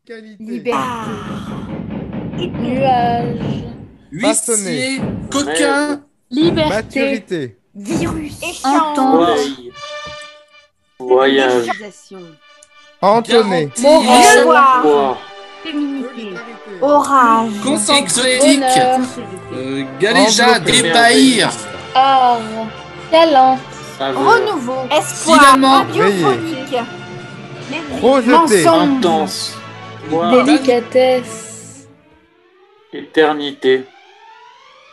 Qualité. Liberté. Nuage. Façonner. Huissier, Rêve, coquin, Liberté. Maturité. Virus. Entente. soleil, voyage, Accusation. Entonner. garantie, Morale. Espoir. foi, Féminité. Solidarité. Orage. concentrique, Bonheur. galéjade, Enveloppé. ébahir, Art. Câlin. saveur, Renouveau. Espoir. Filament. Radiophonique. Projeté. Mensonge. intense, foi, Délicatesse. éternité,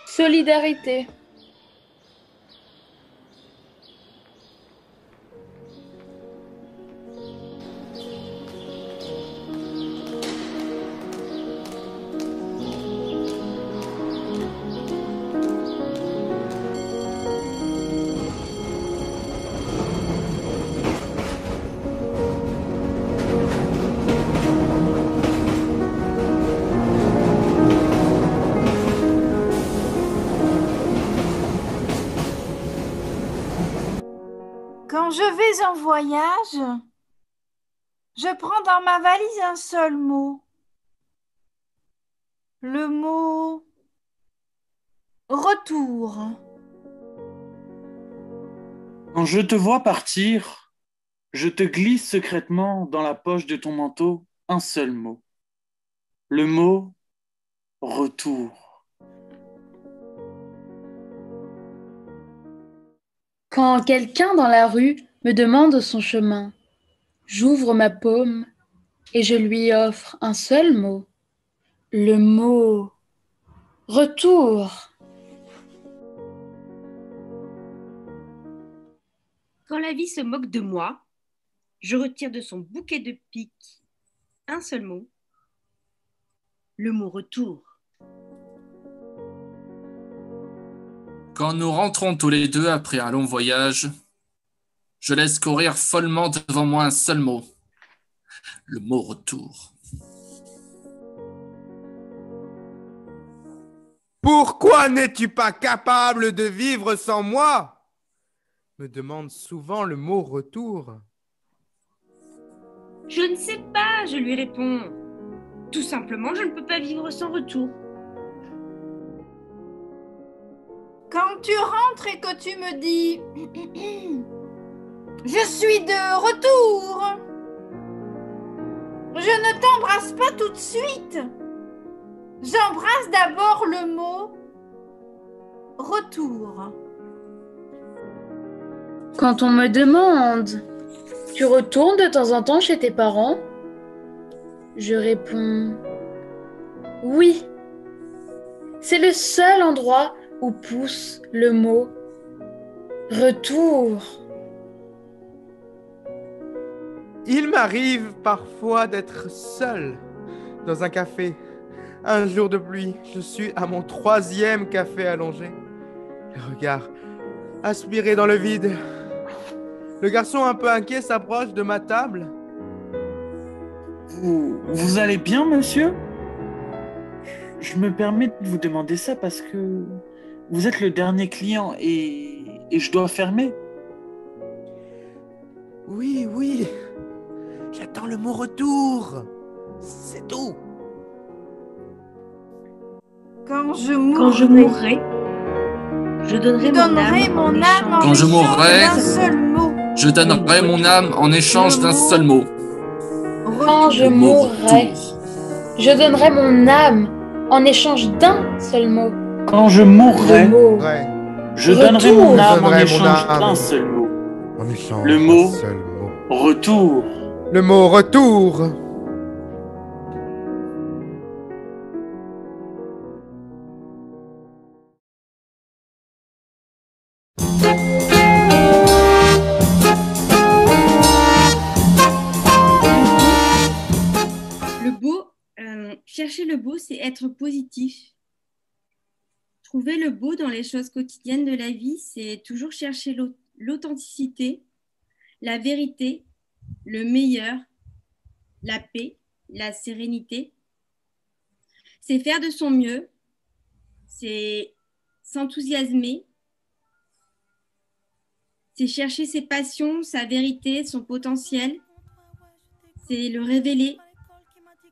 Solidarité. Quand je vais en voyage, je prends dans ma valise un seul mot. Le mot retour. Quand je te vois partir, je te glisse secrètement dans la poche de ton manteau un seul mot. Le mot retour. Quand quelqu'un dans la rue me demande son chemin, j'ouvre ma paume et je lui offre un seul mot. Le mot retour. Quand la vie se moque de moi, je retire de son bouquet de piques un seul mot, le mot retour. quand nous rentrons tous les deux après un long voyage, je laisse courir follement devant moi un seul mot, le mot retour. Pourquoi n'es-tu pas capable de vivre sans moi? Me demande souvent le mot retour. Je ne sais pas, je lui réponds. Tout simplement, je ne peux pas vivre sans retour. Quand tu rentres et que tu me dis je suis de retour, je ne t'embrasse pas tout de suite. J'embrasse d'abord le mot retour. Quand on me demande « Tu retournes de temps en temps chez tes parents ?» Je réponds « Oui. » C'est le seul endroit où pousse le mot « retour ». Il m'arrive parfois d'être seul dans un café. Un jour de pluie, je suis à mon 3e café allongé. Le regard aspiré dans le vide. Le garçon un peu inquiet s'approche de ma table. Vous allez bien, monsieur? Je me permets de vous demander ça parce que vous êtes le dernier client et je dois fermer. Oui, oui. J'attends le mot retour. C'est tout. Quand je Quand je mourrai, mourrai, je donnerai je donnerai mon âme en Quand je échange mourrai, d'un seul mot. Je donnerai mon âme en échange d'un seul mot, Quand je le mot mourrai, retour. je donnerai mon âme en échange d'un seul mot. Quand je Le mourrai, mot Ouais. je donnerai mon retour. âme en Je donnerai mon échange âme. d'un seul mot. En échange Le d'un mot seul mot. retour. Le mot retour. Le beau, chercher le beau, c'est être positif. Trouver le beau dans les choses quotidiennes de la vie, c'est toujours chercher l'authenticité, la vérité, le meilleur, la paix, la sérénité. C'est faire de son mieux, c'est s'enthousiasmer, c'est chercher ses passions, sa vérité, son potentiel, c'est le révéler,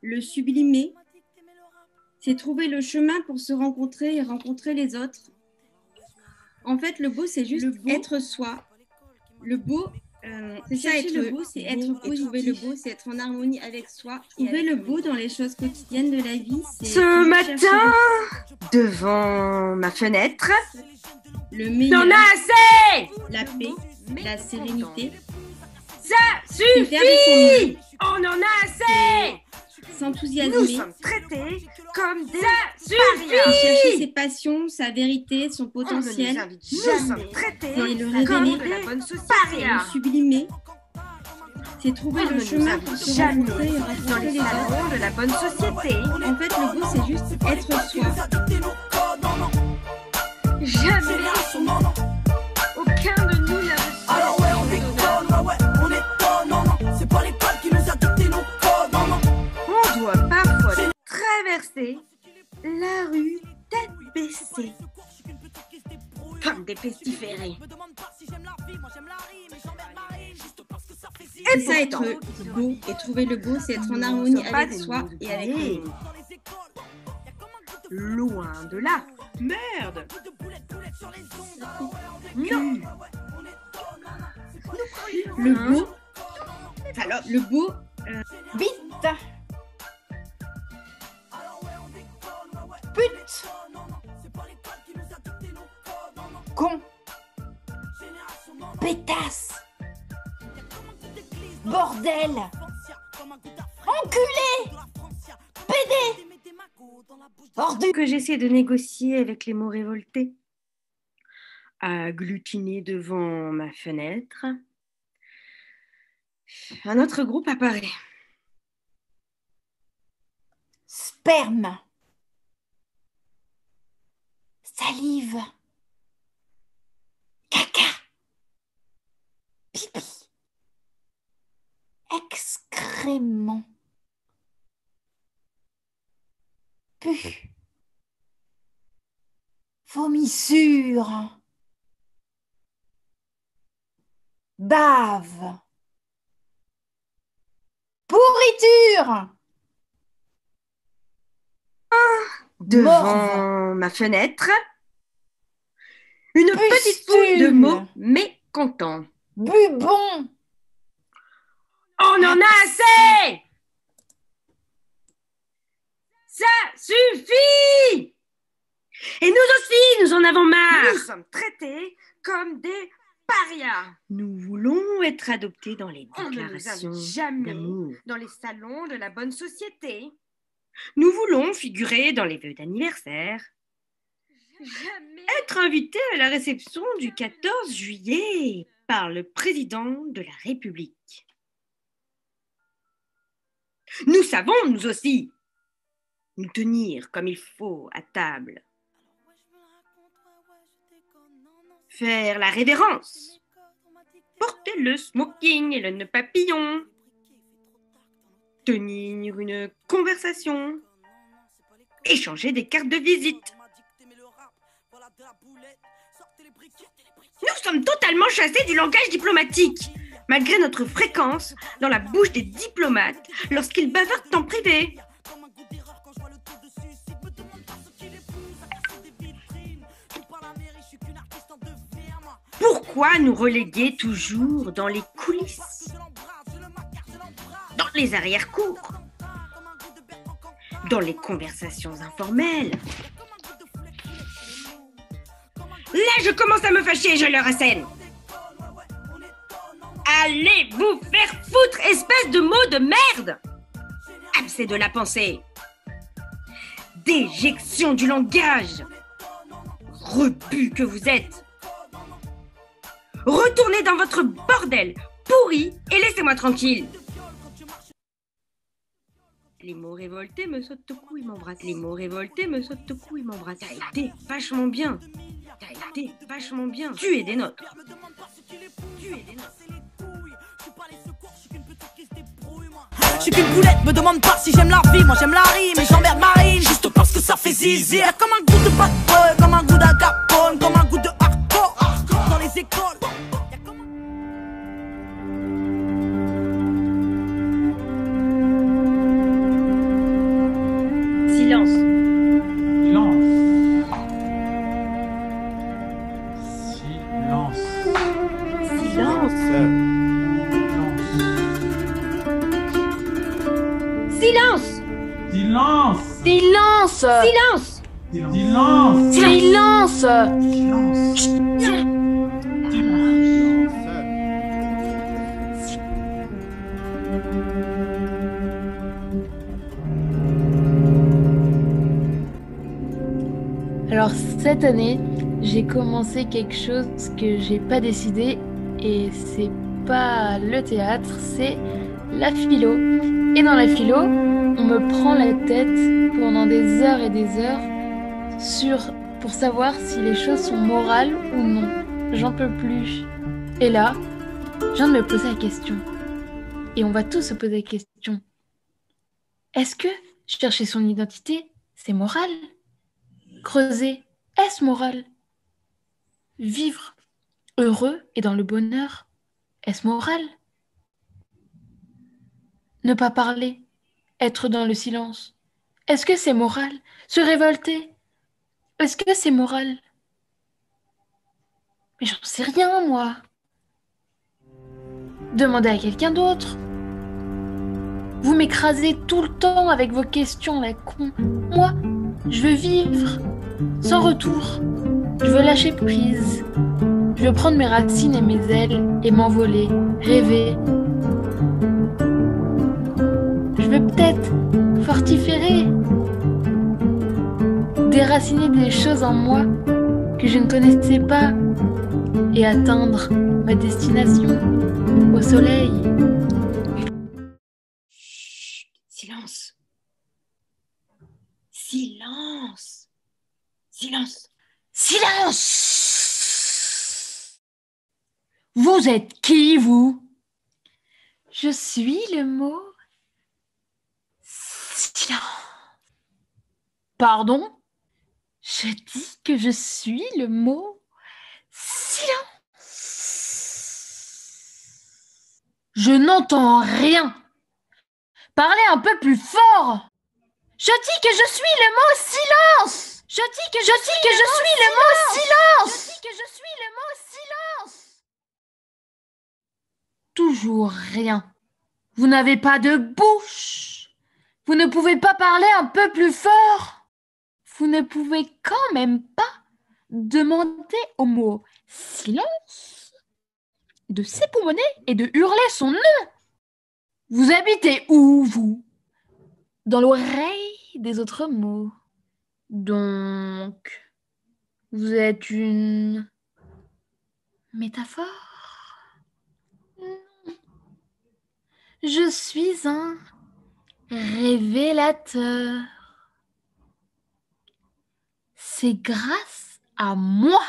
le sublimer, c'est trouver le chemin pour se rencontrer et rencontrer les autres. En fait, le beau, c'est juste être soi. Le beau, c'est ça, être le beau, c'est être positif. Trouver le beau, c'est être en harmonie avec soi. Trouver le beau dans les choses quotidiennes de la vie, c'est... Ce matin, devant ma fenêtre, le meilleur, t'en as assez! la paix, la sérénité. Ça suffit! On en a assez! S'enthousiasmer. Nous sommes traités comme des Chercher ses passions, sa vérité, son potentiel. Nous sommes traités C'est le comme révéler, de la bonne c'est société. le sublimer. C'est trouver le chemin pour se rencontrer et Dans rencontrer les les autres. salons de la bonne société. En fait, le beau, c'est juste être soi. Jamais. Aucun de nous n'a reçu. Alors ouais, on déconne, ouais, on étonne, non, non, c'est pas les balles qui nous a dicté nos codes, non, non. On doit parfois traverser la rue tête baissée. Comme des pestiférés. C'est ça, être beau. Et trouver le beau, c'est être en harmonie avec soi et avec le monde. Loin de là. Merde! Non. Le beau, Alors, le beau, Bite. Pute. Con. Pétasse. Bordel. Enculé. Pédé. Ordure. que j'essaie de négocier avec les mots révoltés, agglutinés devant ma fenêtre, un autre groupe apparaît. Sperme. Salive. Caca. Pipi. Excrément. Pu. Vomissure. Bave. Pourriture. Devant ma fenêtre, une petite foule de Pustule. mots mécontents. Bubon. On en a assez! Ça suffit! Et nous aussi, nous en avons marre! Nous sommes traités comme des parias. Nous voulons être adoptés dans les déclarations d'amour, dans les salons de la bonne société. Nous voulons figurer dans les vœux d'anniversaire. Être invités à la réception du 14 juillet par le président de la République. Nous savons, nous aussi, nous tenir comme il faut à table. Faire la révérence. Porter le smoking et le nœud papillon. Tenir une conversation. Échanger des cartes de visite. Nous sommes totalement chassés du langage diplomatique, malgré notre fréquence dans la bouche des diplomates lorsqu'ils bavardent en privé. Pourquoi nous reléguer toujours dans les coulisses, dans les arrière-cours, dans les conversations informelles? Là, je commence à me fâcher, je leur assène. Allez vous faire foutre, espèce de mot de merde! Abcès de la pensée. Déjection du langage. Rebut que vous êtes. Retournez dans votre bordel pourri et laissez-moi tranquille. Les mots révoltés me sautent au cou et m'embrassent. Les mots révoltés me sautent au cou et m'embrassent. T'as été vachement bien. T'as été vachement bien. Tu es des nôtres. Tu es des nôtres. Je suis qu'une boulette, me demande pas si j'aime la vie. Moi j'aime la rime et j'emmerde Marine juste parce que ça fait zizi. Y'a comme un goût de bad boy, comme un goût d'agapone, comme un goût de hardcore dans les écoles. Silence. Silence. Silence. Silence. Silence. Silence. Silence. Silence. Alors cette année, j'ai commencé quelque chose que j'ai pas décidé et c'est pas le théâtre, c'est la philo. Et dans la philo, on me prend la tête pendant des heures et des heures pour savoir si les choses sont morales ou non. J'en peux plus. Et là, je viens de me poser la question. Et on va tous se poser la question. Est-ce que chercher son identité, c'est moral ? Creuser, est-ce moral ? Vivre heureux et dans le bonheur, est-ce moral ? Ne pas parler, être dans le silence, est-ce que c'est moral ? Se révolter, est-ce que c'est moral ? Mais j'en sais rien, moi. Demandez à quelqu'un d'autre. Vous m'écrasez tout le temps avec vos questions, la con. Moi, je veux vivre, sans retour. Je veux lâcher prise. Je veux prendre mes racines et mes ailes et m'envoler, rêver. Je veux peut-être fortiférer, déraciner des choses en moi que je ne connaissais pas et atteindre ma destination au soleil. Chut, silence. Silence. Silence. Silence! Vous êtes qui, vous? Je suis le mot silence. Pardon? Je dis que je suis le mot silence. Je n'entends rien. Parlez un peu plus fort. Je dis que je suis le mot silence. Je dis que je suis le mot silence. Je dis que je suis le mot silence. Toujours rien. Vous n'avez pas de bouche. Vous ne pouvez pas parler un peu plus fort. Vous ne pouvez quand même pas demander au mot silence de s'époumoner et de hurler son nom. Vous habitez où, vous? Dans l'oreille des autres mots. Donc, vous êtes une métaphore? Non. Je suis un révélateur. C'est grâce à moi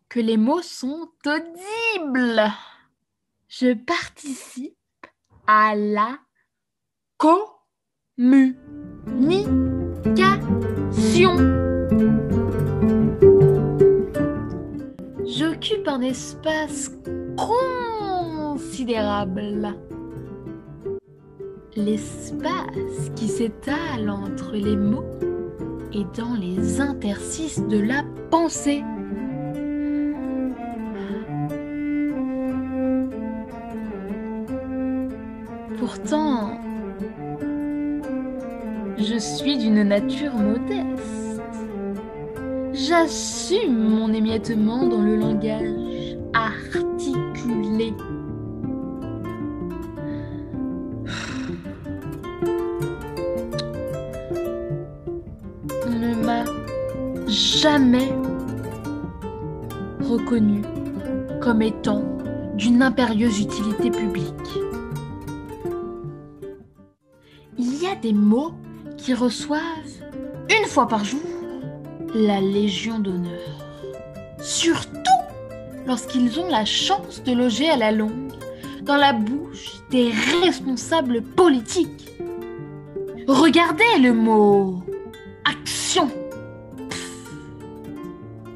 que les mots sont audibles. Je participe à la communication. J'occupe un espace considérable. L'espace qui s'étale entre les mots et dans les interstices de la pensée. Pourtant, je suis d'une nature modeste. J'assume mon émiettement dans le langage articulé. On ne m'a jamais reconnu comme étant d'une impérieuse utilité publique. Il y a des mots qui reçoivent une fois par jour la Légion d'honneur. Surtout lorsqu'ils ont la chance de loger à la longue dans la bouche des responsables politiques. Regardez le mot action.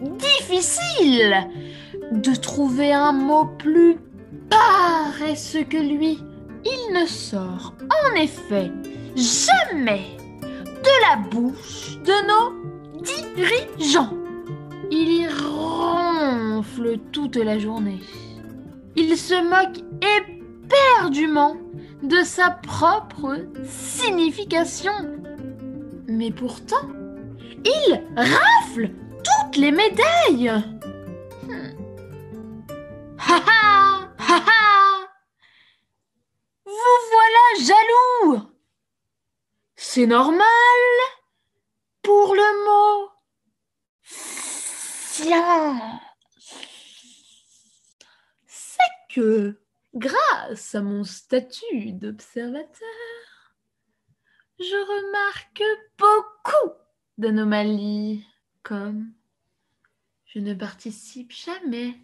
Difficile de trouver un mot plus paresseux que lui. Il ne sort en effet jamais de la bouche de nos dirigeants. Il y ronfle toute la journée. Il se moque éperdument de sa propre signification. Mais pourtant, il rafle toutes les médailles. Ha ha, ha ha. Vous voilà jaloux. C'est normal pour le mot science. C'est que, grâce à mon statut d'observateur, je remarque beaucoup d'anomalies, comme je ne participe jamais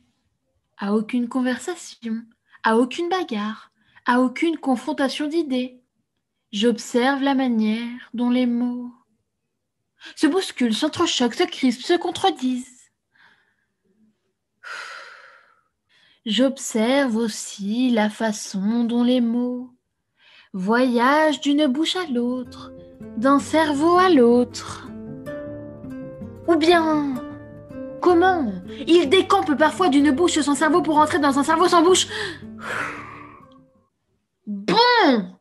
à aucune conversation, à aucune bagarre, à aucune confrontation d'idées. J'observe la manière dont les mots se bousculent, s'entrechoquent, se crispent, se contredisent. J'observe aussi la façon dont les mots voyagent d'une bouche à l'autre, d'un cerveau à l'autre. Ou bien, comment ils décampent parfois d'une bouche sans cerveau pour entrer dans un cerveau sans bouche. Bon,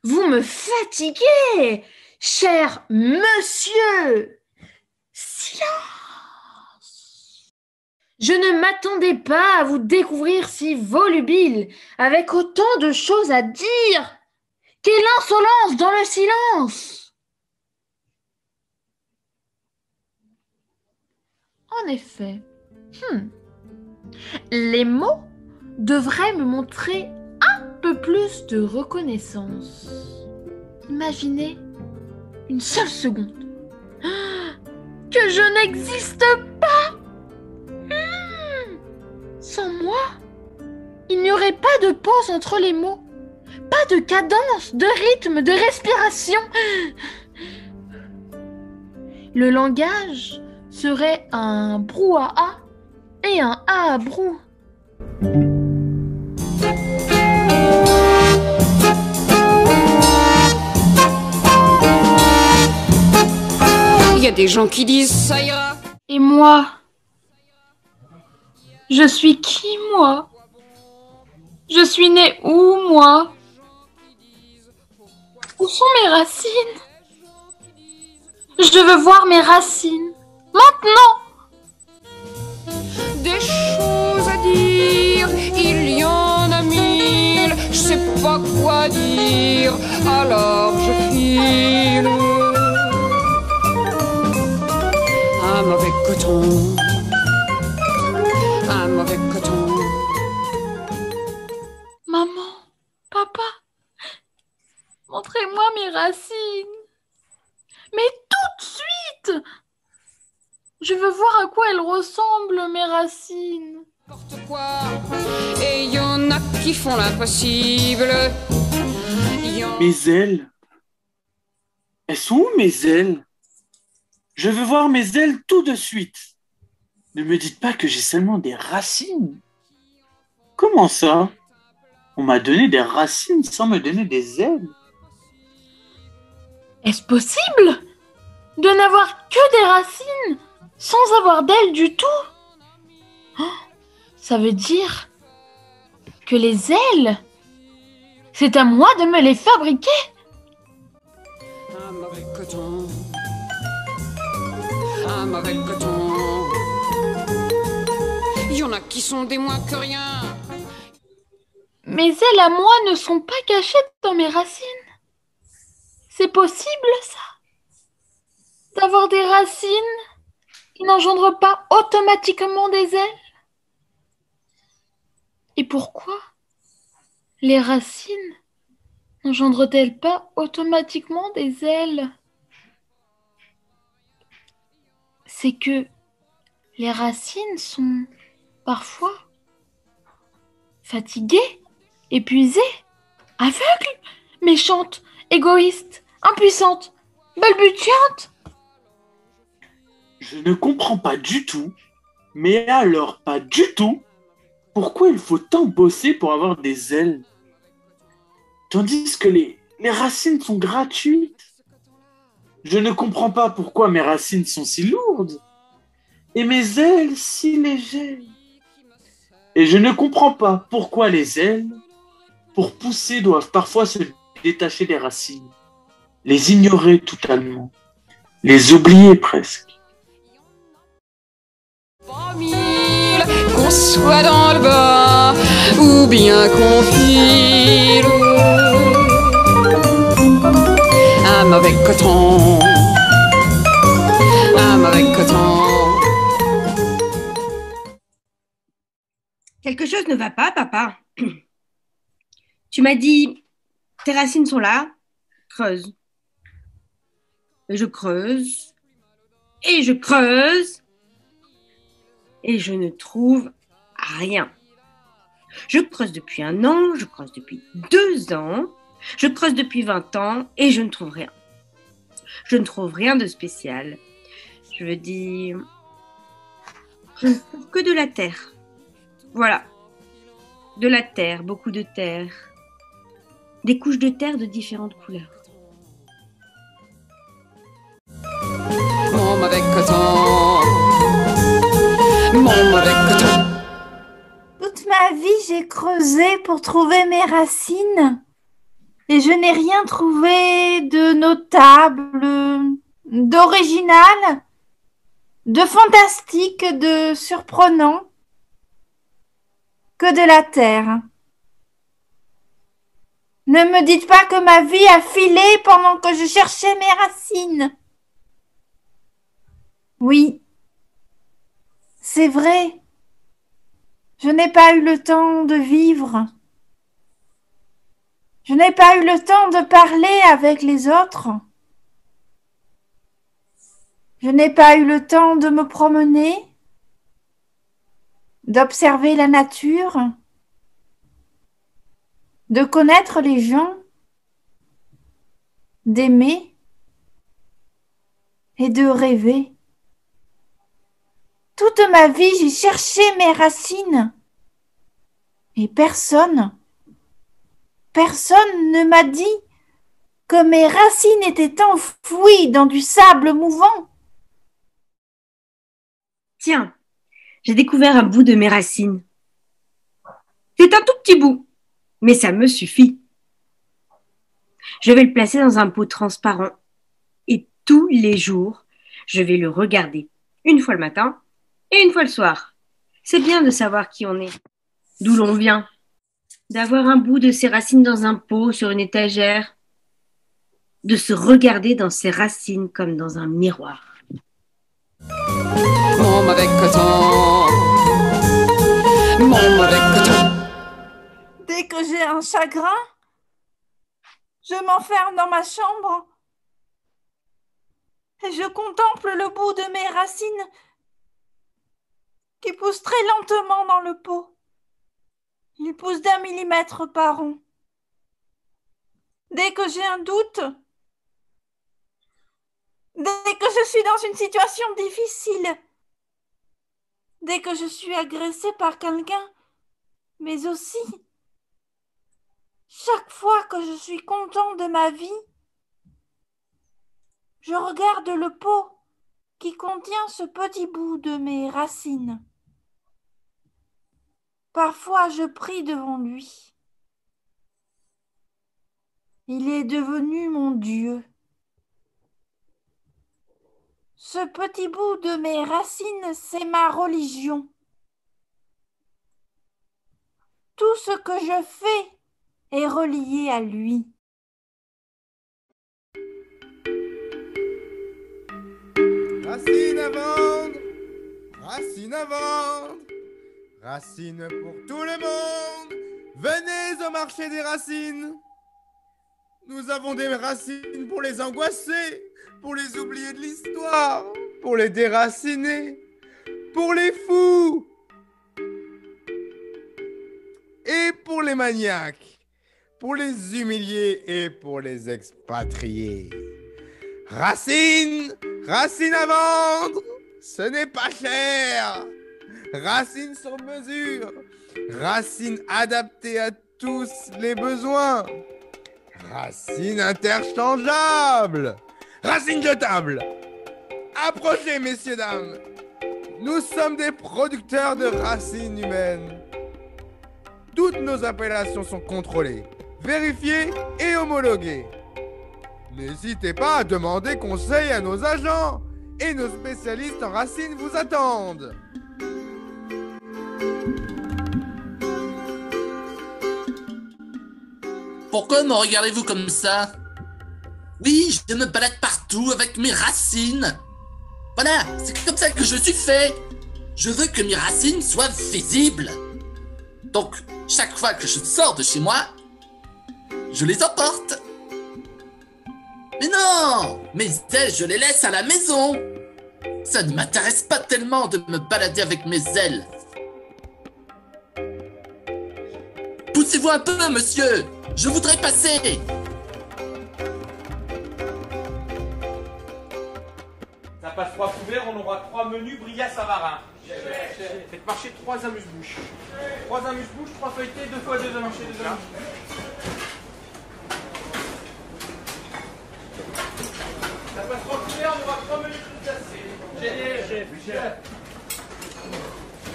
vous me fatiguez, cher monsieur. Silence. Je ne m'attendais pas à vous découvrir si volubile, avec autant de choses à dire. Quelle insolence dans le silence! En effet, les mots devraient me montrer un peu plus de reconnaissance. Imaginez une seule seconde que je n'existe pas. Sans moi, il n'y aurait pas de pause entre les mots, pas de cadence, de rythme, de respiration. Le langage serait un brouhaha et un ahabrou. Il y a des gens qui disent ça ira. Et moi, je suis qui, moi? Je suis née où, moi? Où sont mes racines? Je veux voir mes racines. Maintenant! Des choses à dire, il y en a mille. Je sais pas quoi dire, alors je file. Un mauvais coton. Un mauvais coton. Maman, papa, montrez-moi mes racines. Mais tout de suite! Je veux voir à quoi elles ressemblent, mes racines. N'importe quoi. Et il y en a qui font l'impossible. Mes ailes? Elles sont où, mes ailes? Je veux voir mes ailes tout de suite. Ne me dites pas que j'ai seulement des racines. Comment ça? On m'a donné des racines sans me donner des ailes. Est-ce possible de n'avoir que des racines sans avoir d'ailes du tout? Oh, ça veut dire que les ailes, c'est à moi de me les fabriquer. Un mauvais coton. Un mauvais coton. Il y en a qui sont des moins que rien. Mes ailes à moi ne sont pas cachées dans mes racines. C'est possible, ça? D'avoir des racines qui n'engendrent pas automatiquement des ailes? Et pourquoi les racines n'engendrent-elles pas automatiquement des ailes? C'est que les racines sont parfois fatiguées, épuisées, aveugles, méchantes, égoïstes, impuissantes, balbutiantes. Je ne comprends pas du tout, mais alors pas du tout, pourquoi il faut tant bosser pour avoir des ailes? Tandis que les racines sont gratuites. Je ne comprends pas pourquoi mes racines sont si lourdes et mes ailes si légères. Et je ne comprends pas pourquoi les ailes, pour pousser, doivent parfois se détacher des racines, les ignorer totalement, les oublier presque. Qu'on soit dans le bas ou bien qu'on file un mauvais coton, un mauvais coton. Quelque chose ne va pas, papa. Tu m'as dit, tes racines sont là, creuse. Et je creuse, et je creuse, et je ne trouve rien. Je creuse depuis 1 an, je creuse depuis 2 ans, je creuse depuis 20 ans, et je ne trouve rien. Je ne trouve rien de spécial. Je veux dire, je ne trouve que de la terre. Voilà, de la terre, beaucoup de terre, des couches de terre de différentes couleurs. Mon mauvais coton, mon mauvais coton. Toute ma vie, j'ai creusé pour trouver mes racines et je n'ai rien trouvé de notable, d'original, de fantastique, de surprenant, que de la terre. Ne me dites pas que ma vie a filé pendant que je cherchais mes racines. Oui, c'est vrai. Je n'ai pas eu le temps de vivre. Je n'ai pas eu le temps de parler avec les autres. Je n'ai pas eu le temps de me promener, d'observer la nature, de connaître les gens, d'aimer et de rêver. Toute ma vie, j'ai cherché mes racines et personne ne m'a dit que mes racines étaient enfouies dans du sable mouvant. Tiens, j'ai découvert un bout de mes racines. C'est un tout petit bout, mais ça me suffit. Je vais le placer dans un pot transparent et tous les jours, je vais le regarder, 1 fois le matin et 1 fois le soir. C'est bien de savoir qui on est, d'où l'on vient, d'avoir un bout de ses racines dans un pot sur une étagère, de se regarder dans ses racines comme dans un miroir. Mon mauvais coton, mon mauvais coton. Dès que j'ai un chagrin, je m'enferme dans ma chambre et je contemple le bout de mes racines qui poussent très lentement dans le pot. Il pousse d'1 millimètre par an. Dès que j'ai un doute, dès que je suis dans une situation difficile, dès que je suis agressée par quelqu'un, mais aussi chaque fois que je suis content de ma vie, je regarde le pot qui contient ce petit bout de mes racines. Parfois, je prie devant lui. Il est devenu mon Dieu. Ce petit bout de mes racines, c'est ma religion. Tout ce que je fais est relié à lui. Racines à vendre, racines à vendre, racines pour tout le monde. Venez au marché des racines. Nous avons des racines pour les angoissés, pour les oubliés de l'histoire, pour les déracinés, pour les fous et pour les maniaques, pour les humiliés et pour les expatriés. Racines, racines à vendre, ce n'est pas cher. Racines sur mesure, racines adaptées à tous les besoins. Racines interchangeables, Racines jetables! Approchez, messieurs, dames! Nous sommes des producteurs de racines humaines. Toutes nos appellations sont contrôlées, vérifiées et homologuées. N'hésitez pas à demander conseil à nos agents et nos spécialistes en racines vous attendent. Pourquoi me regardez-vous comme ça? Oui, je me balade partout avec mes racines. Voilà, c'est comme ça que je suis fait. Je veux que mes racines soient visibles. Donc, chaque fois que je sors de chez moi, je les emporte. Mais non, mes ailes, je les laisse à la maison. Ça ne m'intéresse pas tellement de me balader avec mes ailes. Poussez-vous un peu, monsieur. Je voudrais passer. Ça passe 3 couverts, on aura 3 menus Bria Savarin. Faites marcher 3 amuse-bouches. 3 amuse-bouches, 3 feuilletés, 2 fois 2 à marcher, 2 amuse-bouches. Ça passe 3 couverts, on aura 3 menus crustacés. Chef.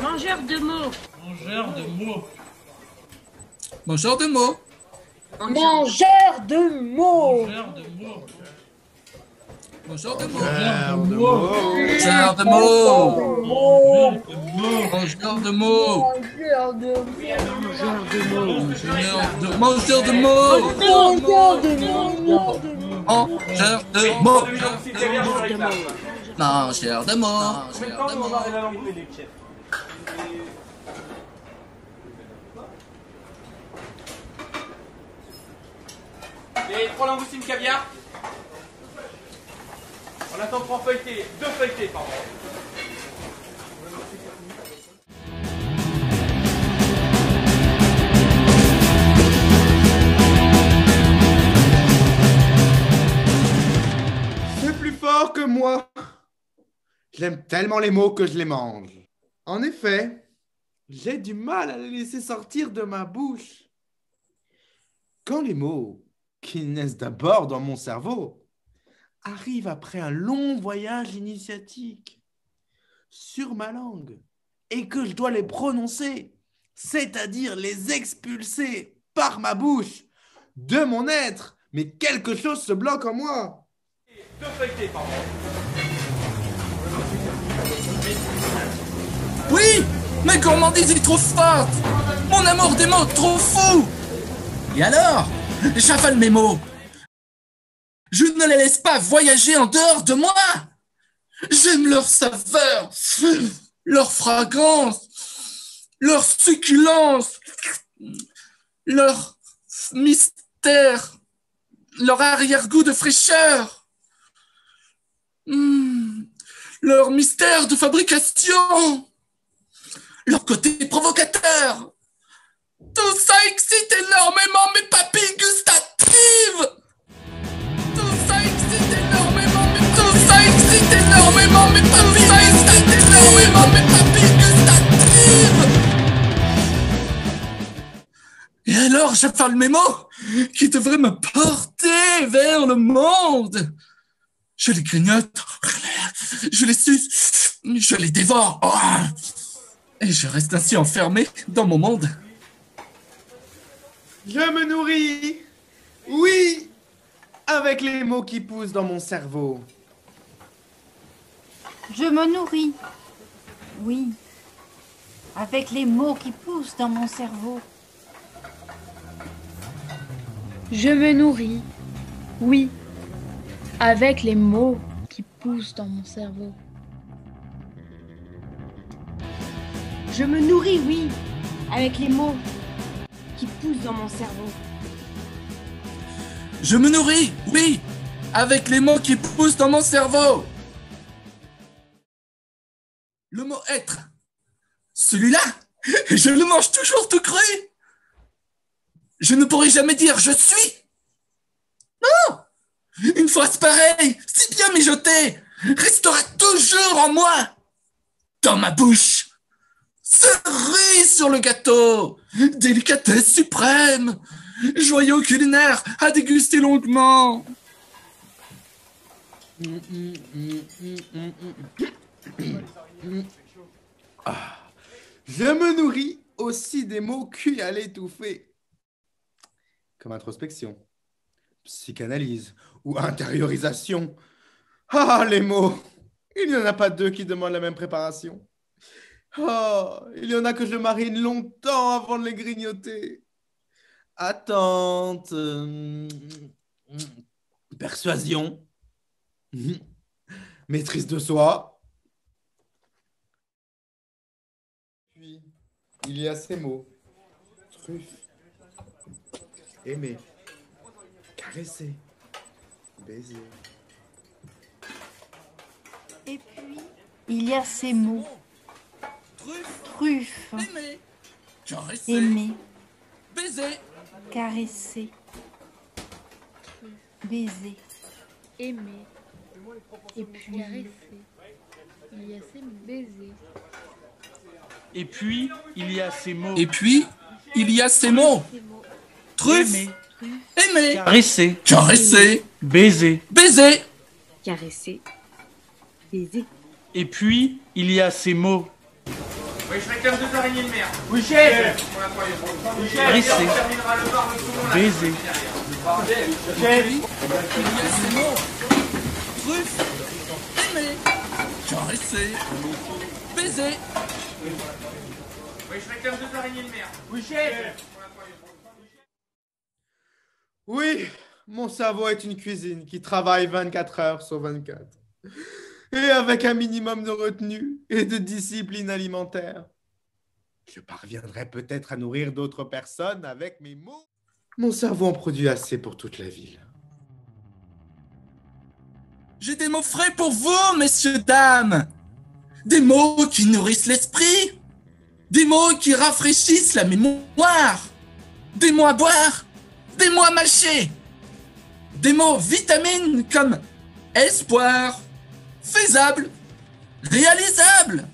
Mangeur de mots. Mangeur de mots. Mangeur de mots. Mangeur de mots. Mangeur de mots. Mangeur de mots. Mangeur de mots. Mangeur de mots. Mangeur de mots. Mangeur de mots. Combien de temps nous on va arriver à l'embouteiller, chef? Et 3 langoustines caviar. On attend 3 feuilletés, 2 feuilletés, pardon. C'est plus fort que moi. J'aime tellement les mots que je les mange. En effet, j'ai du mal à les laisser sortir de ma bouche. Quand les mots qui naissent d'abord dans mon cerveau arrivent après un long voyage initiatique sur ma langue et que je dois les prononcer, c'est-à-dire les expulser par ma bouche de mon être, mais quelque chose se bloque en moi. 2 feuilletés, pardon. Oui, ma gourmandise est trop forte. Mon amour des mots trop fou. Et alors, j'avale mes mots. Je ne les laisse pas voyager en dehors de moi. J'aime leur saveur, leur fragrance, leur succulence, leur mystère, leur arrière-goût de fraîcheur, leur mystère de fabrication, leur côté provocateur. Tout ça excite énormément mes papilles gustatives. Tout ça excite énormément mes papilles gustatives. Et alors j'affale mes mots qui devraient me porter vers le monde. Je les grignote, je les suce, je les dévore. Et je reste ainsi enfermé dans mon monde. Je me nourris, oui, avec les mots qui poussent dans mon cerveau. Je me nourris, oui, avec les mots qui poussent dans mon cerveau. Je me nourris, oui, avec les mots qui poussent dans mon cerveau. Je me nourris, oui, avec les mots qui poussent dans mon cerveau. Je me nourris, oui, avec les mots qui poussent dans mon cerveau. Le mot être, celui-là, je le mange toujours tout cru. Je ne pourrai jamais dire je suis. Non, une phrase pareille, si bien mijotée, restera toujours en moi, dans ma bouche. Cerise sur le gâteau, délicatesse suprême, joyau culinaire à déguster longuement. Ah, je me nourris aussi des mots cuits à l'étouffée, comme introspection, psychanalyse ou intériorisation. Ah, les mots! Il n'y en a pas deux qui demandent la même préparation. Oh, il y en a que je marine longtemps avant de les grignoter. Attente, persuasion, maîtrise de soi. Puis, il y a ces mots. Truffe, aimer, caresser, baiser. Et puis, il y a ces mots. Truffe, Aimer, caresser, aimer, baiser, caresser, baiser. Aimer. Et puis caresser. Il y a ces mots. Baiser. Et puis, il y a ces mots. et puis il y a ces mots. Truffe, Aimer, aimer, caresser, caresser, baiser. baiser. Caresser. Baiser. Et puis, il y a ces mots. Oui, je réclame 2 araignées de mer. Oui, chef. Caresser, On terminera le bar le second là. baiser. Il y a ces mots. Truffe, aimer, caresser, baiser. Oui, je réclame 2 araignées de mer. Oui, chef. Oui, mon cerveau est une cuisine qui travaille 24 heures sur 24. Et avec un minimum de retenue et de discipline alimentaire. Je parviendrai peut-être à nourrir d'autres personnes avec mes mots. Mon cerveau en produit assez pour toute la ville. J'ai des mots frais pour vous, messieurs, dames. Des mots qui nourrissent l'esprit. Des mots qui rafraîchissent la mémoire. Des mots à boire. Des mots à mâcher. Des mots vitamines comme espoir, faisable, réalisable.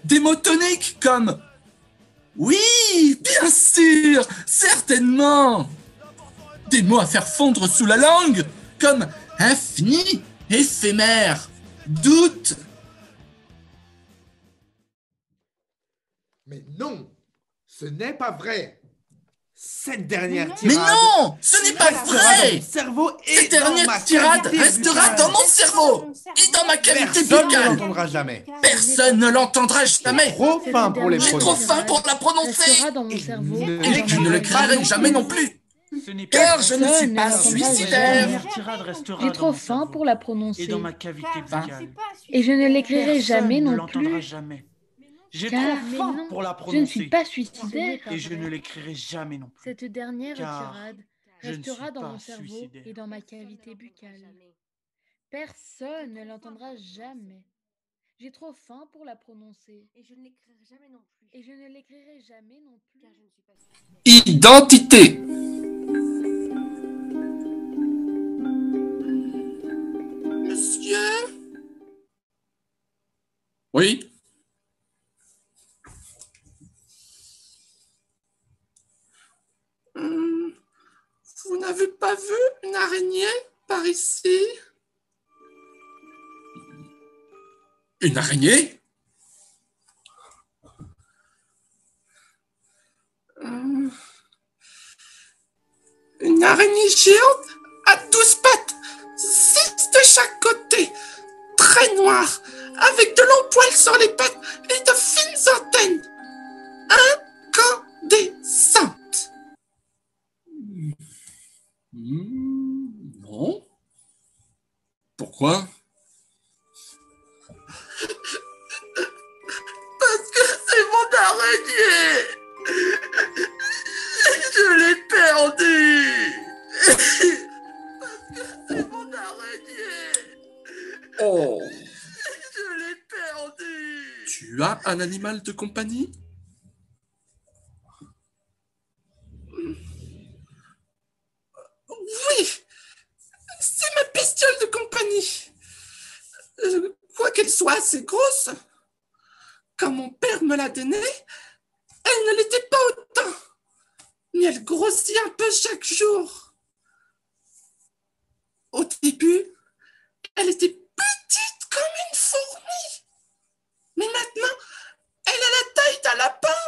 Des mots toniques comme oui, bien sûr, certainement. Des mots à faire fondre sous la langue comme infini, éphémère, doute. Mais non, ce n'est pas vrai. Cette dernière Mais tirade... Mais non, ce n'est pas restera dans vrai. mon cerveau et Cette dans dernière ma tirade cavité restera buccale. dans mon cerveau et dans ma cavité Personne ne buccale. l'entendra jamais. Personne ne l'entendra jamais. Trop fin pour les J'ai dernière trop prononcer. faim pour la prononcer. Restera dans mon cerveau ne et Et dans je ma ne l'écrirai cavité. l'écrirai jamais non plus. Ce n'est Car je ne suis Personne pas ne l'entendra suicidaire. jamais. dernière tirade restera J'ai dans trop mon faim cerveau pour la et prononcer. dans ma cavité buccale. Et je ne l'écrirai jamais Personne ne non l'entendra plus. jamais. J'ai Car trop faim non, pour la je ne suis prononcer pas suicidaire. et je ne l'écrirai jamais non plus. Cette dernière Car tirade je ne restera suis dans pas mon cerveau suicidaire. et dans ma cavité buccale. Personne ne l'entendra jamais. J'ai trop faim pour la prononcer. Et je ne l'écrirai jamais non plus. Et je ne l'écrirai jamais non plus. Car je ne suis pas suicidaire. Identité. Monsieur? Oui? Vous n'avez pas vu une araignée par ici? Une araignée? Une araignée géante à 12 pattes, 6 de chaque côté, très noire, avec de longs poils sur les pattes et de fines antennes. Incandescente. Non. Pourquoi? Parce que c'est mon araignée. Je l'ai perdu. Parce que c'est mon araignée. Oh. Je l'ai perdu. Tu as un animal de compagnie? Oui. C'est ma bestiole de compagnie. Quoi qu'elle soit assez grosse, quand mon père me l'a donnée, elle ne l'était pas autant. Mais elle grossit un peu chaque jour. Au début, elle était petite comme une fourmi. Mais maintenant, elle a la taille d'un lapin.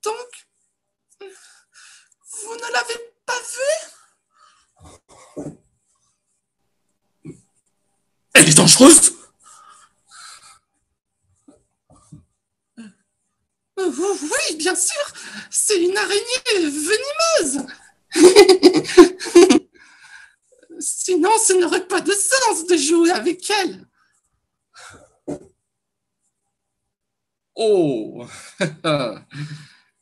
Donc, vous ne l'avez pas vue? Elle est dangereuse? Oui, bien sûr, c'est une araignée venimeuse. Sinon, ce n'aurait pas de sens de jouer avec elle. Oh.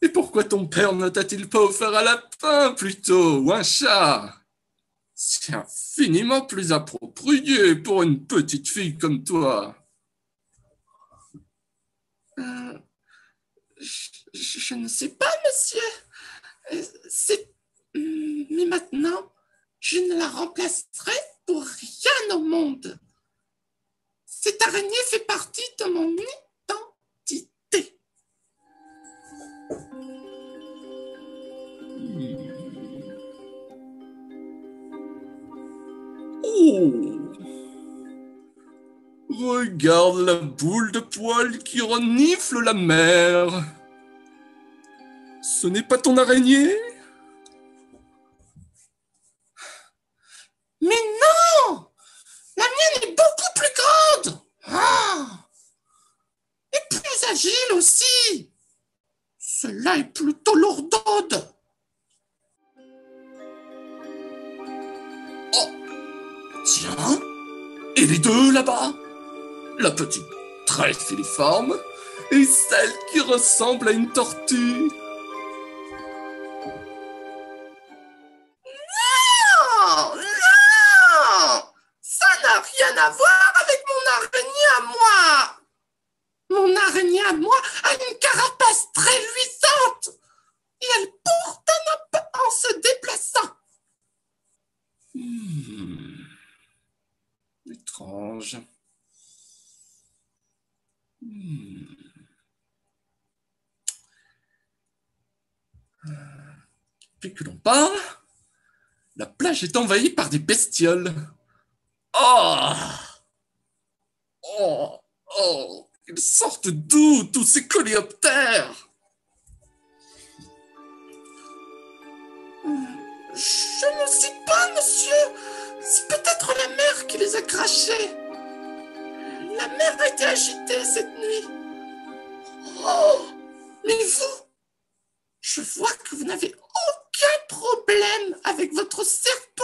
Et pourquoi ton père ne t'a-t-il pas offert un lapin plutôt, ou un chat? C'est infiniment plus approprié pour une petite fille comme toi. Je ne sais pas, monsieur. Mais maintenant, je ne la remplacerai pour rien au monde. Cette araignée fait partie de mon identité. Oh! Regarde la boule de poils qui renifle la mer. Ce n'est pas ton araignée? Mais non! La mienne est beaucoup plus grande! Et plus agile aussi! Celle-là est plutôt lourdaude! Oh! Tiens! Et les deux là-bas? La petite très filiforme et celle qui ressemble à une tortue. Non! Non! Ça n'a rien à voir avec mon araignée à moi! Mon araignée à moi a une carapace très luisante et elle bourdonne un peu en se déplaçant. Étrange. Puis que l'on parle, la plage est envahie par des bestioles. Oh! Oh! Oh! Ils sortent d'où, tous ces coléoptères? Je ne sais pas, monsieur. C'est peut-être la mer qui les a crachés. La mer a été agitée cette nuit. Oh! Mais vous, je vois que vous n'avez aucun problème avec votre serpent.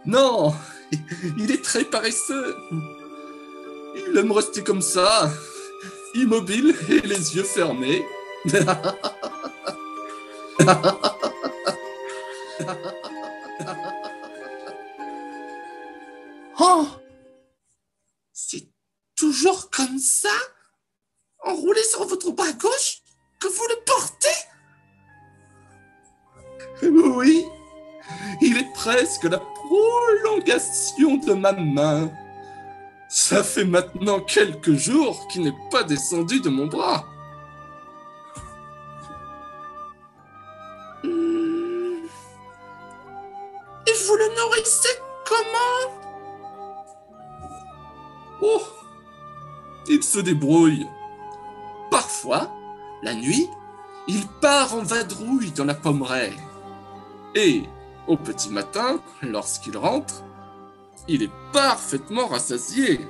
Non, il est très paresseux. Il aime rester comme ça, immobile et les yeux fermés. Oh! C'est toujours comme ça, enroulé sur votre bras gauche, que vous le portez? Oui, il est presque la prolongation de ma main. Ça fait maintenant quelques jours qu'il n'est pas descendu de mon bras. Et vous le nourrissez comment? Oh, il se débrouille. Parfois, la nuit, il part en vadrouille dans la pommeraie. Et, au petit matin, lorsqu'il rentre, il est parfaitement rassasié.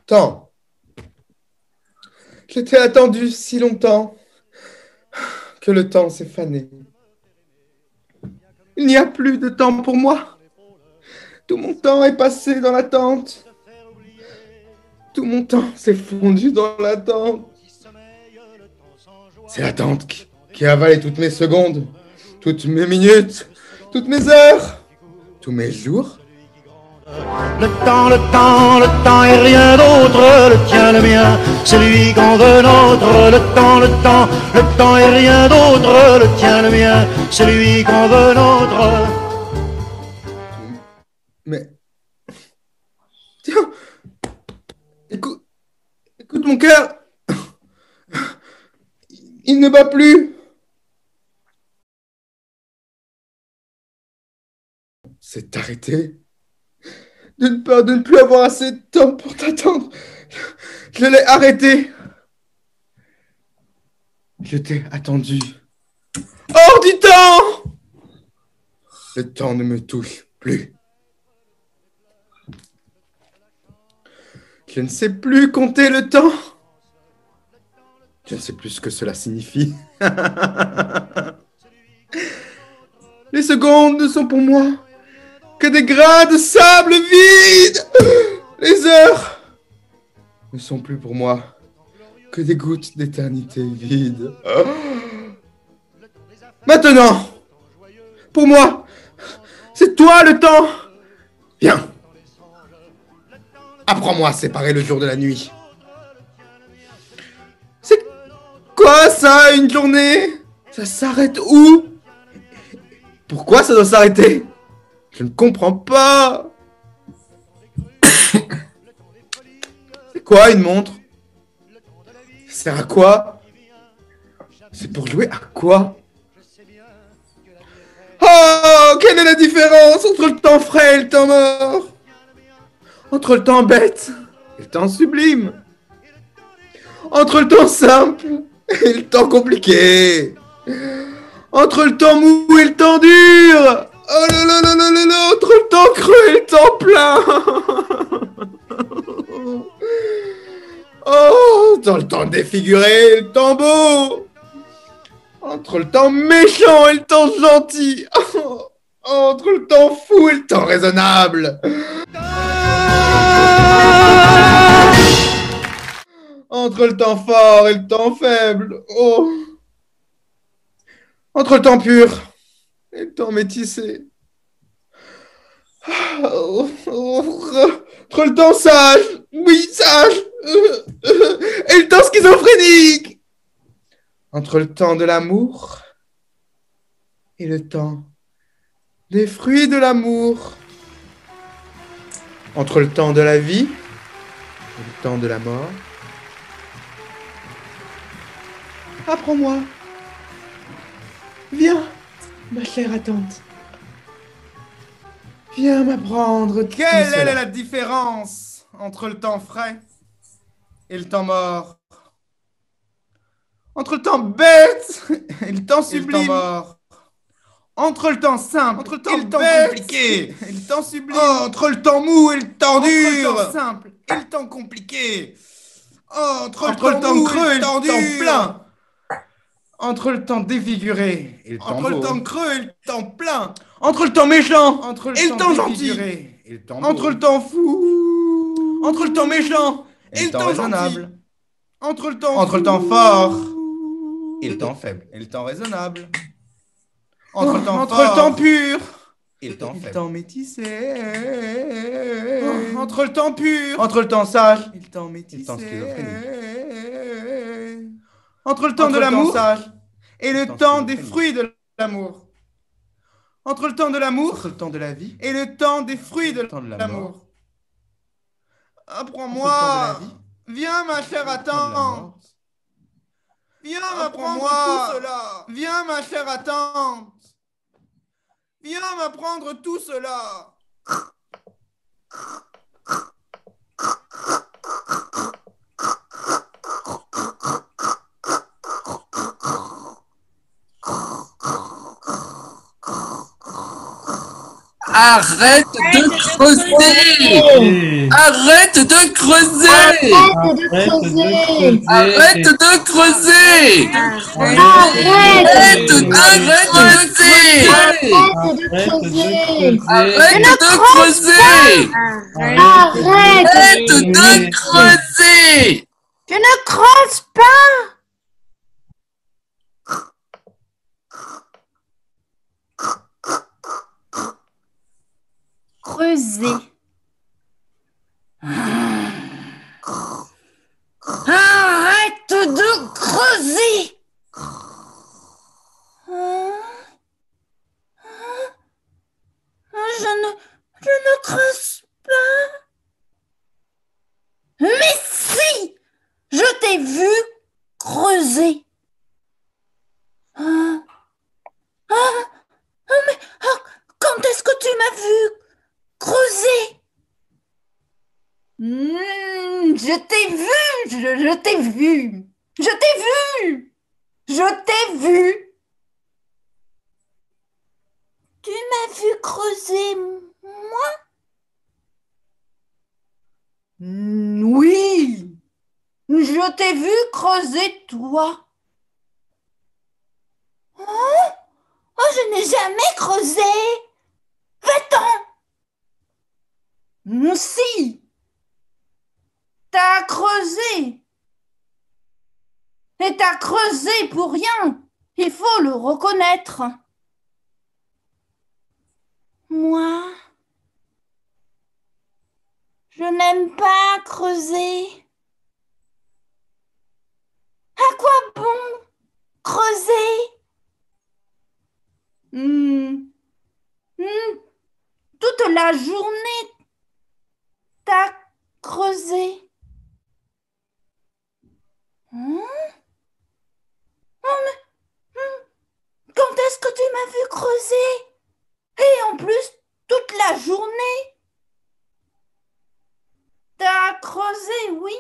Temps. Je t'ai attendu si longtemps que le temps s'est fané. Il n'y a plus de temps pour moi. Tout mon temps est passé dans l'attente. Tout mon temps s'est fondu dans l'attente. C'est l'attente qui a avalé toutes mes secondes, toutes mes minutes, toutes mes heures, tous mes jours. Le temps est rien d'autre, le tien, le mien, c'est lui qu'on veut nôtre. Le temps est rien d'autre, le tien, le mien, c'est lui qu'on veut nôtre. Mais... Tiens, écoute mon cœur, il ne bat plus. C'est arrêté. D'une peur de ne plus avoir assez de temps pour t'attendre, je l'ai arrêté. Je t'ai attendu. Hors du temps! Le temps ne me touche plus. Je ne sais plus compter le temps. Je ne sais plus ce que cela signifie. Les secondes ne sont pour moi que des grains de sable vide. Les heures ne sont plus pour moi que des gouttes d'éternité vide. Maintenant, pour moi, c'est toi le temps. Viens. Apprends-moi à séparer le jour de la nuit. C'est quoi ça, une journée? Ça s'arrête où? Pourquoi ça doit s'arrêter? Je ne comprends pas. C'est quoi une montre? Ça sert à quoi? C'est pour jouer à quoi? Oh, quelle est la différence entre le temps frais et le temps mort? Entre le temps bête et le temps sublime? Entre le temps simple et le temps compliqué? Entre le temps mou et le temps dur? Oh là là là là là là, entre le temps creux et le temps plein. Oh, dans le temps défiguré et le temps beau. Entre le temps méchant et le temps gentil. Oh, entre le temps fou et le temps raisonnable. Entre le temps fort et le temps faible. Oh. Entre le temps pur et le temps métissé. Entre le temps sage, oui, sage, et le temps schizophrénique. Entre le temps de l'amour et le temps des fruits de l'amour. Entre le temps de la vie et le temps de la mort. Apprends-moi. Viens, ma chère attente. Viens m'apprendre. Quelle est la différence entre le temps frais et le temps mort? Entre le temps bête et le temps sublime? Entre le temps simple et le temps compliqué? Et le temps sublime? Entre le temps mou et le temps dur? Entre le temps simple et le temps compliqué? Entre le temps creux et le temps plein? Entre le temps défiguré et le temps beau. Entre le temps creux et le temps plein. Entre le temps méchant et le temps gentil. Entre le temps fou. Entre le temps méchant et le temps raisonnable. Entre le temps fort et le temps faible. Et le temps raisonnable. Entre le temps pur et le temps faible. Le temps métissé. Entre le temps pur. Entre le temps sage et le temps métissé. Entre le temps de l'amour et le temps des fruits de l'amour. Entre le temps de l'amour, entre le temps de la vie et le temps des fruits de l'amour. Apprends-moi. Viens, ma chère attente. Viens m'apprendre tout cela. Viens, ma chère attente. Viens m'apprendre tout cela. Arrête de creuser! Arrête de creuser! Arrête de creuser! Arrête de creuser! Arrête de creuser! Arrête de creuser! Je ne creuse pas! creuser. Arrête de creuser. Je ne creuse pas. Mais si, je t'ai vu creuser. Mais quand est-ce que tu m'as vu creuser? Je t'ai vu, je t'ai vu, je t'ai vu, je t'ai vu. Tu m'as vu creuser, moi? Oui, je t'ai vu creuser toi. Oh, je n'ai jamais creusé. Va-t'en. Si, t'as creusé. Et t'as creusé pour rien. Il faut le reconnaître. Moi, je n'aime pas creuser. À quoi bon creuser? Toute la journée, t'as creusé. Quand est-ce que tu m'as vu creuser? Et en plus, toute la journée, t'as creusé, oui.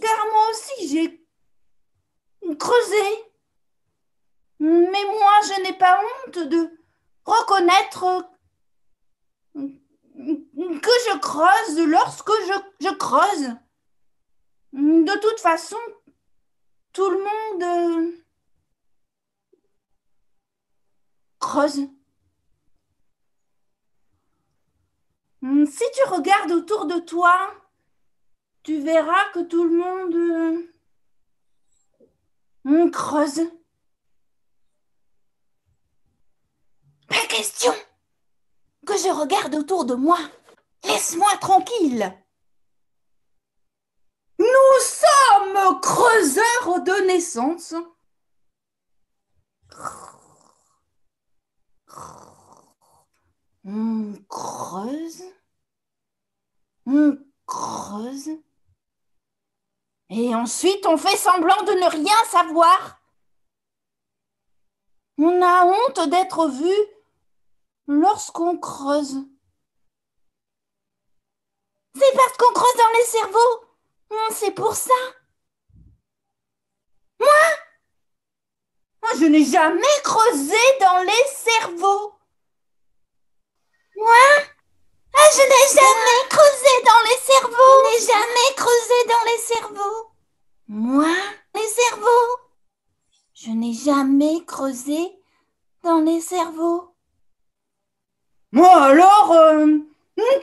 Car moi aussi, j'ai creusé. Mais moi, je n'ai pas honte de reconnaître que je creuse lorsque je creuse. De toute façon, tout le monde creuse. Si tu regardes autour de toi, tu verras que tout le monde creuse. Pas question que je regarde autour de moi. Laisse-moi tranquille. Nous sommes creuseurs de naissance. On creuse. On creuse. Et ensuite, on fait semblant de ne rien savoir. On a honte d'être vu lorsqu'on creuse. C'est parce qu'on creuse dans les cerveaux. C'est pour ça. Moi, je n'ai jamais creusé dans les cerveaux. Moi, je n'ai jamais creusé dans les cerveaux. Je n'ai jamais creusé dans les cerveaux. Moi, les cerveaux. Je n'ai jamais creusé dans les cerveaux. Moi alors,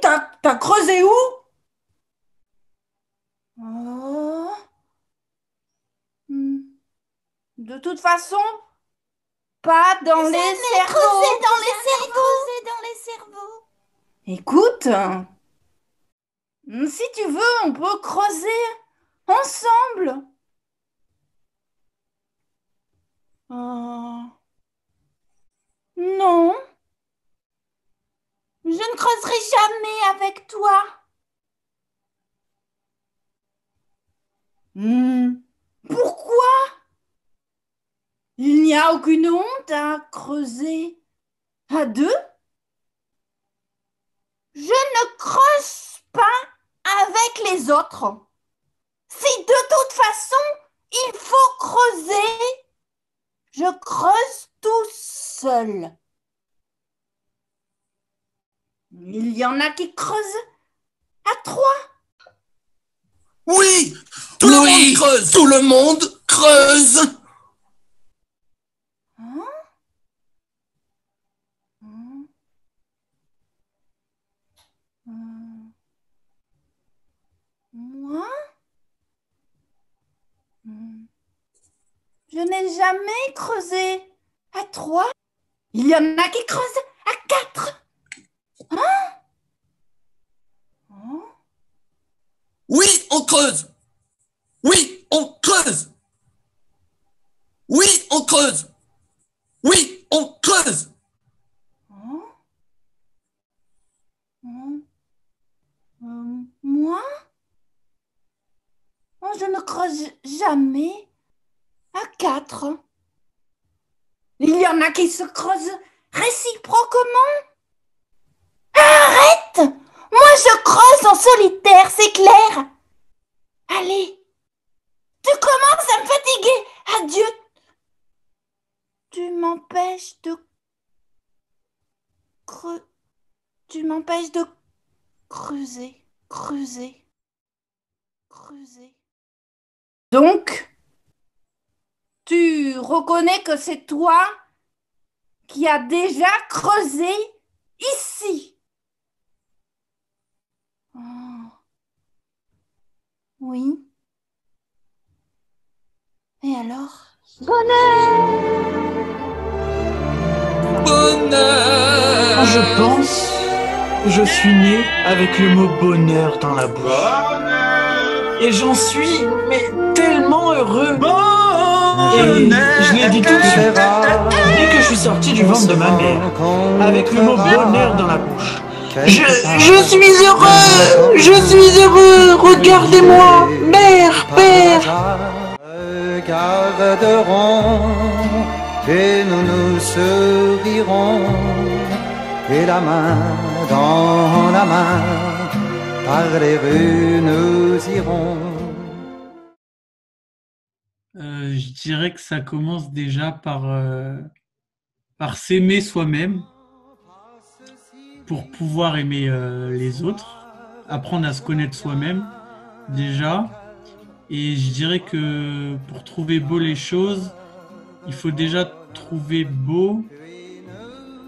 t'as creusé où? De toute façon, pas dans les cerveaux. Creusé dans les cerveaux. Creusé dans les cerveaux. Écoute, si tu veux, on peut creuser ensemble. Non, je ne creuserai jamais avec toi. Pourquoi? Il n'y a aucune honte à creuser à deux. Je ne creuse pas avec les autres. Si de toute façon, il faut creuser, je creuse tout seul. Il y en a qui creusent à trois. Oui, tout le monde creuse. Tout le monde creuse. Moi, je n'ai jamais creusé à trois. Il y en a qui creusent à quatre. creuse. Oui, on creuse. Oui, on creuse. Oui, on creuse. Moi? Oh, je ne creuse jamais à 4. Il y en a qui se creusent réciproquement. Arrête! Moi, je creuse en solitaire, c'est clair. Allez, tu commences à me fatiguer. Adieu. Tu m'empêches de creuser. Donc, tu reconnais que c'est toi qui as déjà creusé ici. Oh. Oui. Et alors? Bonheur. Quand je pense, je suis né avec le mot bonheur dans la bouche. Et j'en suis mais tellement heureux. Et je l'ai dit tout de suite. Dès que je suis sorti du ventre de ma mère, avec le mot bonheur dans la bouche. Je suis heureux. Je suis heureux. Regardez-moi, mère, père. Regarderons et nous nous sourirons et la main dans la main par les rues nous irons. Je dirais que ça commence déjà par s'aimer soi-même pour pouvoir aimer les autres, apprendre à se connaître soi-même déjà. Et je dirais que pour trouver beau les choses, il faut déjà trouver beau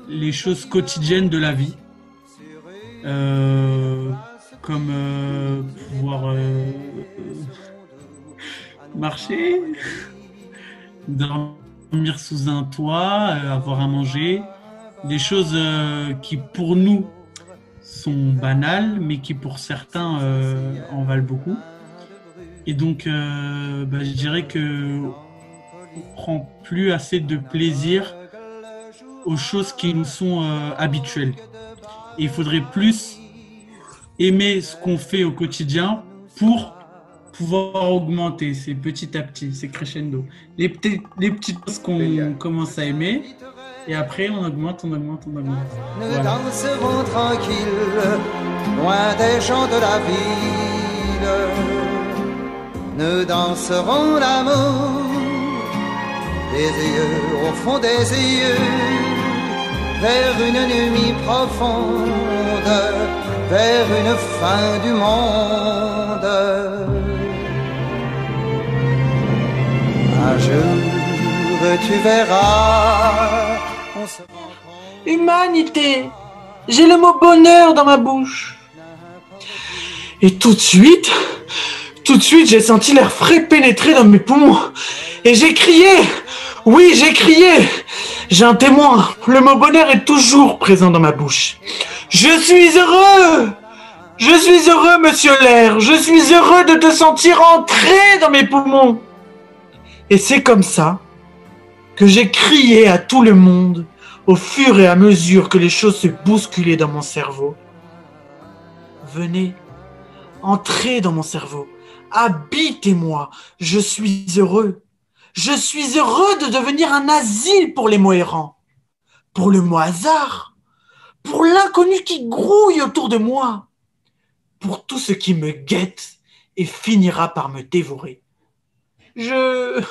les choses quotidiennes de la vie. Comme pouvoir marcher, dormir sous un toit, avoir à manger. Des choses qui pour nous sont banales, mais qui pour certains en valent beaucoup. Et donc, je dirais que on prend plus assez de plaisir aux choses qui nous sont habituelles. Et il faudrait plus aimer ce qu'on fait au quotidien pour pouvoir augmenter. C'est petit à petit, c'est crescendo. Les petites choses qu'on commence à aimer, et après on augmente. Nous Voilà. danserons tranquilles, loin des gens de la ville. Nous danserons l'amour, des yeux au fond des yeux, vers une nuit profonde, vers une fin du monde. Un jour tu verras, on se rencontre. Humanité, j'ai le mot bonheur dans ma bouche. Et tout de suite, j'ai senti l'air frais pénétrer dans mes poumons. Et j'ai crié. Oui, j'ai crié. J'ai un témoin. Le mot bonheur est toujours présent dans ma bouche. Je suis heureux. Je suis heureux, monsieur l'air. Je suis heureux de te sentir entrer dans mes poumons. Et c'est comme ça que j'ai crié à tout le monde au fur et à mesure que les choses se bousculaient dans mon cerveau. Venez, entrez dans mon cerveau. Habitez-moi, je suis heureux. Je suis heureux de devenir un asile pour les mots errants, pour le mot hasard, pour l'inconnu qui grouille autour de moi, pour tout ce qui me guette et finira par me dévorer. Je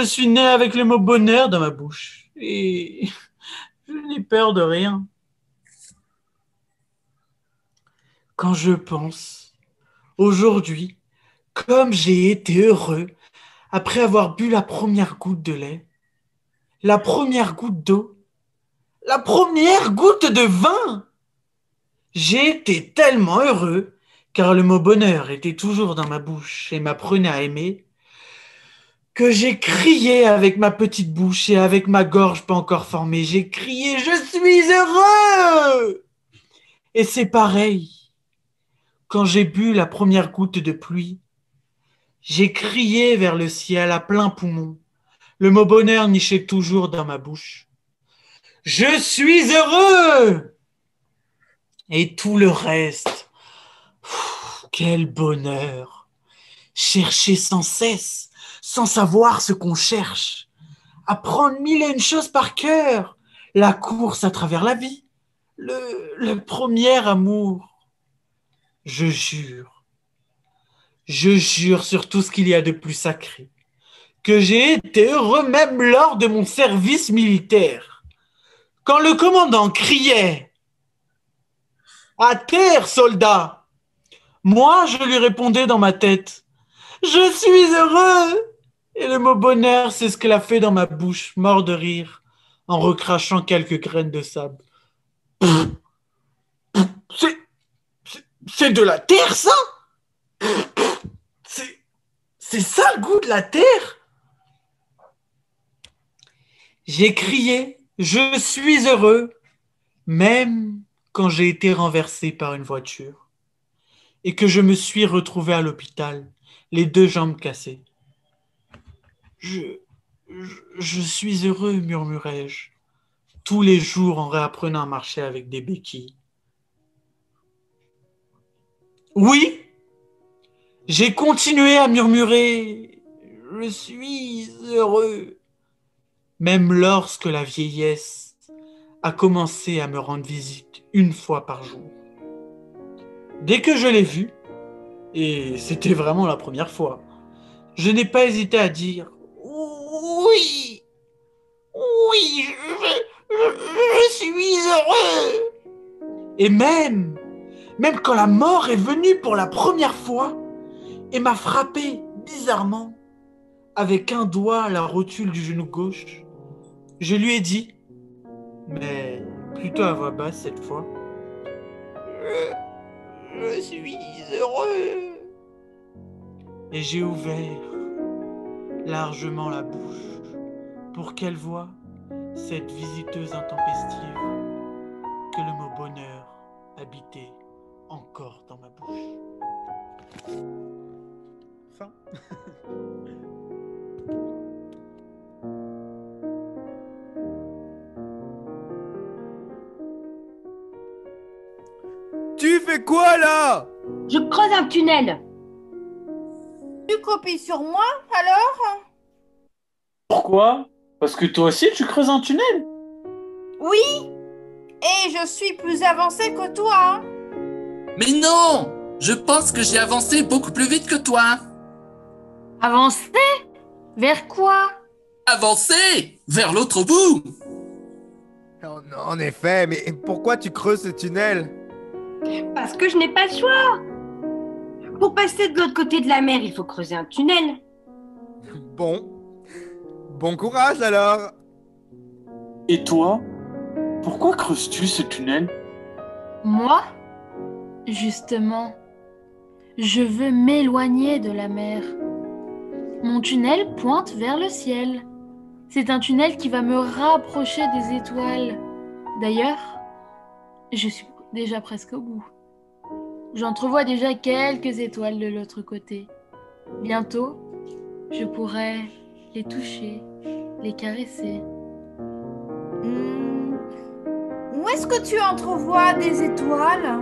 suis né avec le mot bonheur dans ma bouche et je n'ai peur de rien. Quand je pense, aujourd'hui, comme j'ai été heureux après avoir bu la première goutte de lait, la première goutte d'eau, la première goutte de vin. J'ai été tellement heureux, car le mot bonheur était toujours dans ma bouche et m'apprenait à aimer, que j'ai crié avec ma petite bouche et avec ma gorge pas encore formée. J'ai crié « Je suis heureux !» Et c'est pareil. quand j'ai bu la première goutte de pluie, j'ai crié vers le ciel à plein poumon. Le mot bonheur nichait toujours dans ma bouche. Je suis heureux! Et tout le reste, quel bonheur! Chercher sans cesse, sans savoir ce qu'on cherche. Apprendre mille et une choses par cœur. La course à travers la vie. Le premier amour. Je jure sur tout ce qu'il y a de plus sacré, que j'ai été heureux même lors de mon service militaire. Quand le commandant criait « À terre, soldat !» moi, je lui répondais dans ma tête « Je suis heureux !» Et le mot bonheur, c'est ce qu'elle a fait dans ma bouche, mort de rire, en recrachant quelques graines de sable. C'est de la terre, ça? C'est ça le goût de la terre? J'ai crié « Je suis heureux !» même quand j'ai été renversé par une voiture et que je me suis retrouvé à l'hôpital, les 2 jambes cassées. Je suis heureux, murmurai-je, tous les jours en réapprenant à marcher avec des béquilles. Oui, j'ai continué à murmurer « Je suis heureux !» même lorsque la vieillesse a commencé à me rendre visite 1 fois par jour. Dès que je l'ai vue, et c'était vraiment la première fois, je n'ai pas hésité à dire « Oui, je suis heureux !» Et même quand la mort est venue pour la première fois et m'a frappé bizarrement avec un doigt à la rotule du genou gauche, je lui ai dit, mais plutôt à voix basse cette fois, je suis heureux. Et j'ai ouvert largement la bouche pour qu'elle voie cette visiteuse intempestive que le mot bonheur habitait encore dans ma bouche. Fin. Tu fais quoi là? Je creuse un tunnel. Tu copies sur moi alors? Pourquoi? Parce que toi aussi tu creuses un tunnel? Oui, et je suis plus avancée que toi. Mais non! Je pense que j'ai avancé beaucoup plus vite que toi. Avancer? Vers quoi? Avancer! Vers l'autre bout! En effet, mais pourquoi tu creuses ce tunnel? Parce que je n'ai pas le choix. Pour passer de l'autre côté de la mer, il faut creuser un tunnel. Bon courage alors. Et toi? Pourquoi creuses-tu ce tunnel? Moi? Justement, je veux m'éloigner de la mer. Mon tunnel pointe vers le ciel. C'est un tunnel qui va me rapprocher des étoiles. D'ailleurs, je suis déjà presque au bout. J'entrevois déjà quelques étoiles de l'autre côté. Bientôt, je pourrai les toucher, les caresser. Où est-ce que tu entrevois des étoiles?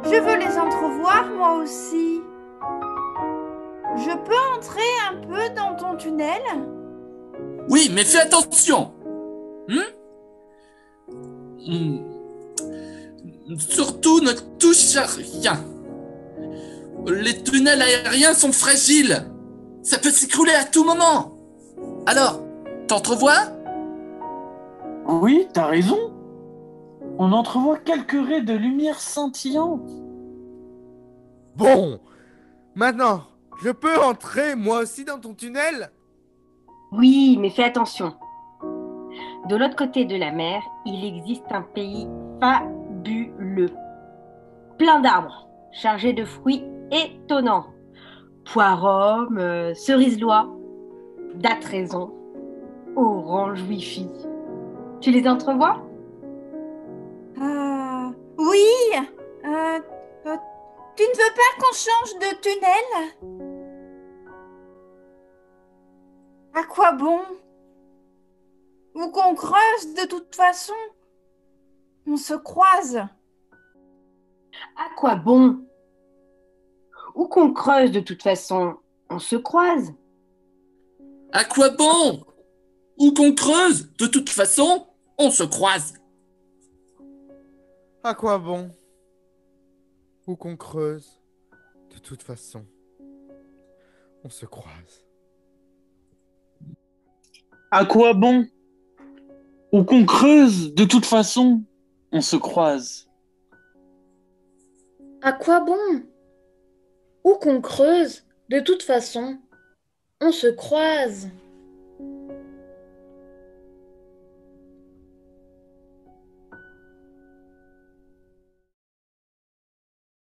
Je veux les entrevoir moi aussi. Je peux entrer un peu dans ton tunnel? Oui, mais fais attention. Surtout ne touche à rien. Les tunnels aériens sont fragiles. Ça peut s'écrouler à tout moment. Alors, t'entrevois? Oui, t'as raison. On entrevoit quelques raies de lumière scintillantes. Bon, maintenant, je peux entrer moi aussi dans ton tunnel? Oui, mais fais attention. De l'autre côté de la mer, il existe un pays fabuleux. Plein d'arbres, chargés de fruits étonnants. Poireaux, cerises-noix, dattes raisins, oranges wifi. Tu les entrevois? Oui, Tu ne veux pas qu'on change de tunnel? À quoi bon? Ou qu'on creuse de toute façon? On se croise. À quoi bon? Ou qu'on creuse de toute façon, on se croise. À quoi bon? Où qu'on creuse, de toute façon, on se croise. À quoi bon? Où qu'on creuse, de toute façon, on se croise. À quoi bon? Où qu'on creuse, de toute façon, on se croise. À quoi bon? Où qu'on creuse, de toute façon, on se croise.